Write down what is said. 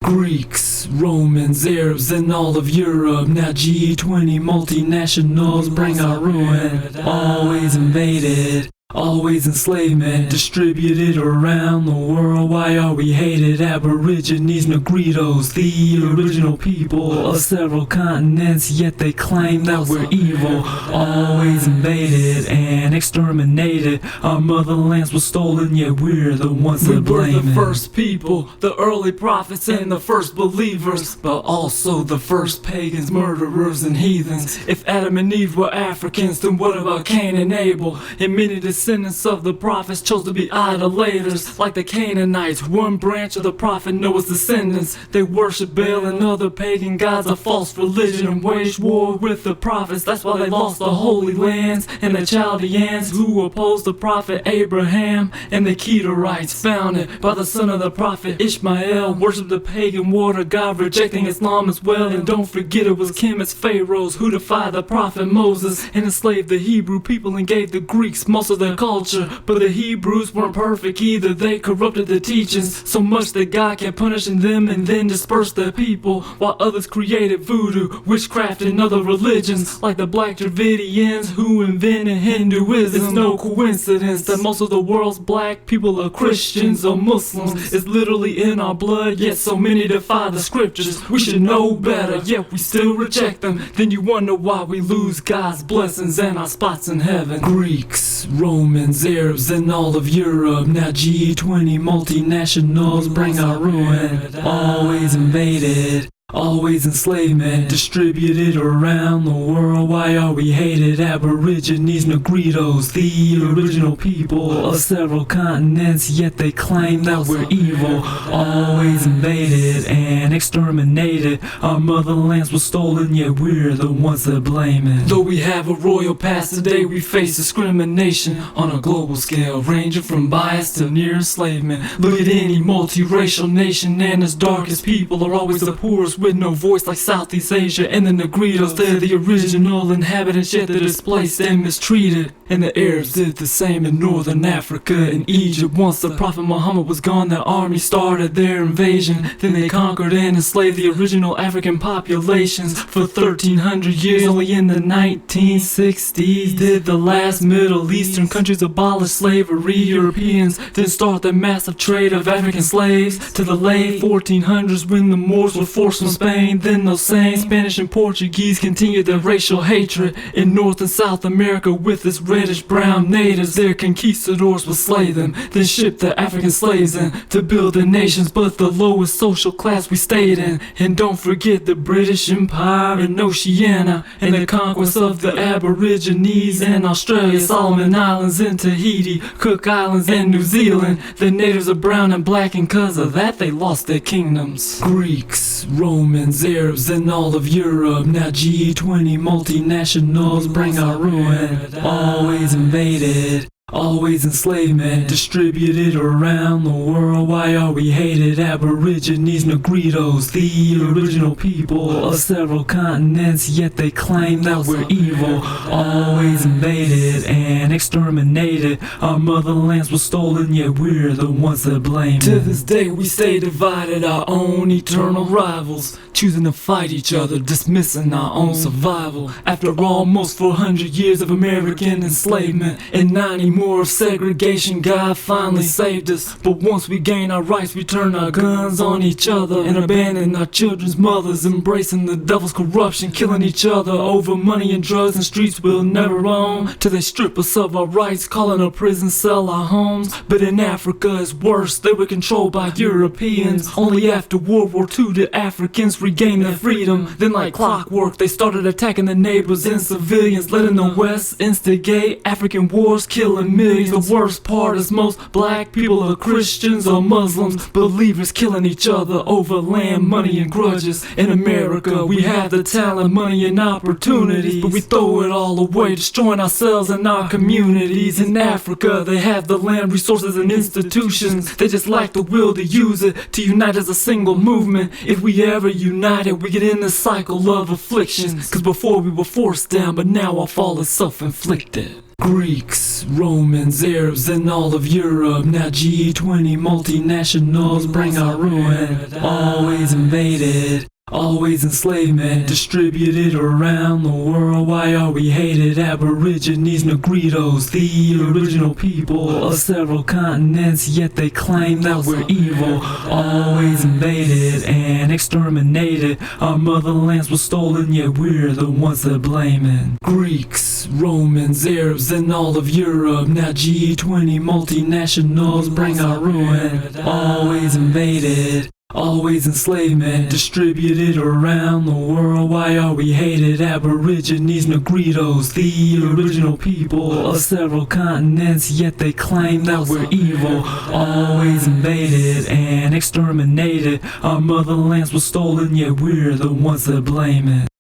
Greeks, Romans, Arabs, and all of Europe. Now G20 multinationals bring our ruin. Always invaded, always enslavement, distributed around the world. Why are we hated? Aborigines, Negritos, the original people of several continents, yet they claim that we're evil. Always invaded and exterminated. Our motherlands were stolen, yet we're the ones that blame it. We were the first people, the early prophets and the first believers, but also the first pagans, murderers, and heathens. If Adam and Eve were Africans, then what about Cain and Abel? And many descendants of the prophets chose to be idolaters, like the Canaanites, one branch of the prophet Noah's descendants. They worship Baal and other pagan gods, a false religion, and waged war with the prophets. That's why they lost the Holy Lands. And the Chaldeans, who opposed the prophet Abraham, and the Kedarites, founded by the son of the prophet Ishmael, worshiped the pagan water god, rejecting Islam as well. And don't forget it was Chemists, pharaohs, who defied the prophet Moses and enslaved the Hebrew people and gave the Greeks most of their culture. But the Hebrews weren't perfect either. They corrupted the teachings so much that God kept punishing them and then dispersed their people, while others created voodoo, witchcraft, and other religions, like the Black Dravidians, who invented Hinduism. It's no coincidence that most of the world's black people are Christians or Muslims. It's literally in our blood, yet so many defy the scriptures. We should know better, yet we still reject them. Then you wonder why we lose God's blessings and our spots in heaven. Greeks, Romans, Arabs, and all of Europe. Now G20 multinationals bring our ruin. Always invaded, always enslavement, distributed around the world. Why are we hated? Aborigines, Negritos, the original people of several continents, yet they claim that we're evil. Always invaded and exterminated. Our motherlands were stolen, yet we're the ones that blame it. Though we have a royal past today, we face discrimination on a global scale, ranging from bias to near enslavement. Look at any multiracial nation, and its darkest people are always the poorest, with no voice, like Southeast Asia and the Negritos. They're the original inhabitants, yet they're displaced and mistreated. And the Arabs did the same in Northern Africa and Egypt. Once the Prophet Muhammad was gone, their army started their invasion. Then they conquered and enslaved the original African populations for 1300 years. Only in the 1960s did the last Middle Eastern countries abolish slavery. Europeans then start their massive trade of African slaves to the late 1400s, when the Moors were forced from Spain. Then those same Spanish and Portuguese continued their racial hatred in North and South America with its reddish-brown natives. Their conquistadors would slay them, then ship the African slaves in to build their nations, but the lowest social class we stayed in. And don't forget the British Empire in Oceania, and the conquest of the Aborigines in Australia, Solomon Islands and Tahiti, Cook Islands and New Zealand. The natives are brown and black, and cause of that they lost their kingdoms. Greeks, Romans, Arabs, and all of Europe. Now G20 multinationals bring our ruin. Always invaded, always enslavement, distributed around the world. Why are we hated? Aborigines, Negritos, the original people of several continents, yet they claim that we're evil. Always invaded and exterminated. Our motherlands were stolen, yet we're the ones that blame it. To this day we stay divided, our own eternal rivals, choosing to fight each other, dismissing our own survival. After almost 400 years of American enslavement and 90 more of segregation, God finally saved us. But once we gain our rights, we turn our guns on each other and abandon our children's mothers, embracing the devil's corruption, killing each other over money and drugs and streets we'll never own, till they strip us of our rights, calling our prison cell our homes. But in Africa it's worse, they were controlled by Europeans. Only after World War II did Africans regain their freedom. Then like clockwork they started attacking the neighbors and civilians, letting the West instigate African wars, killing millions. The worst part is most black people are Christians or Muslims, believers killing each other over land, money, and grudges. In America we have the talent, money, and opportunities, but we throw it all away, destroying ourselves and our communities. In Africa they have the land, resources, and institutions. They just lack the will to use it, to unite as a single movement. If we ever united, we get in the cycle of affliction, cause before we were forced down, but now our fall is self-inflicted. Greeks, Romans, Arabs, and all of Europe. Now G20 multinationals bring our ruin. Always invaded, always enslavement, distributed around the world. Why are we hated? Aborigines, Negritos, the original people of several continents, yet they claim that we're evil. Always invaded and exterminated. Our motherlands was stolen, yet we're the ones that blame it. Greeks, Romans, Arabs, and all of Europe. Now G20 multinationals bring our ruin. Always invaded, always enslavement, distributed around the world. Why are we hated? Aborigines, Negritos, the original people of several continents, yet they claim that we're evil. Always invaded and exterminated. Our motherlands was stolen, yet we're the ones that blame it.